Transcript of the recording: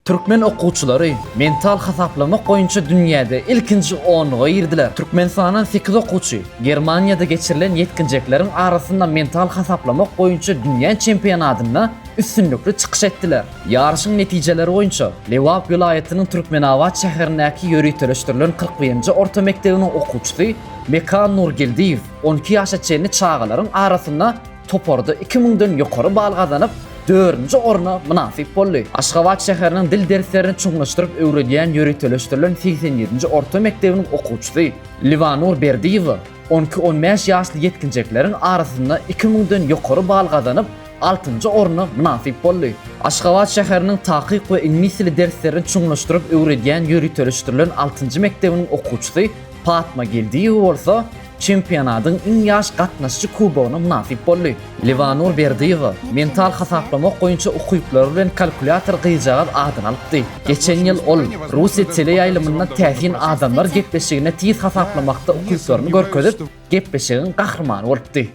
Türkmen okuwçylary mental hasaplamak boýunça dünýäde ilkinji 10-ga girdiler. Türkmenistandan 8 okuwçy Germaniýada geçirilen yetkinjeklerin arasynda mental hasaplamak boýunça dünýä çempionatyna üstünlükli çykyş etdiler. Yarışyň netijeleri boýunça Lewap vilayatynyň Türkmenawat şäherindäki ýöritöleşdirilen 41-nji orta mekdebiniň okuwçysy Mekan Nurgeldiýew 12 ýaşa çenli çağalaryň arasynda toporda 2000-den ýokary bal gazanyp 4-nji orna münasip boldy. Aşgabat şäheriniň dil derslerini çuňlaşdyryp öwredýän ýöritöleşdirilen 87-nji orta mekdebiniň okuwçysy Livanur Berdiýew 12-15 ýaşly yetkinjeklerin arasynda 2000-den ýokary bal gazanyp 6-njy orna münasip boldy. Aşgabat şäheriniň takyk we ilmi dil derslerini çuňlaşdyryp öwredýän ýöritöleşdirilen 6-njy mekdebiniň okuwçysy Fatma Geldiýew bolsa çempionatyň iň ýaş gatnaşçy kubogyna münasip boldy. Livanur Berdiýew mental hasaplamak boýunça okuýuplar bilen kalkulator gyýjagaz adyn alypdy. Geçen ýyl ol Russiýa teleýaýlymynda täsin adamlar gepleşigine tiz hasaplamakda okuýuplaryny görkezip gepleşigiň gahrmany bolupdy.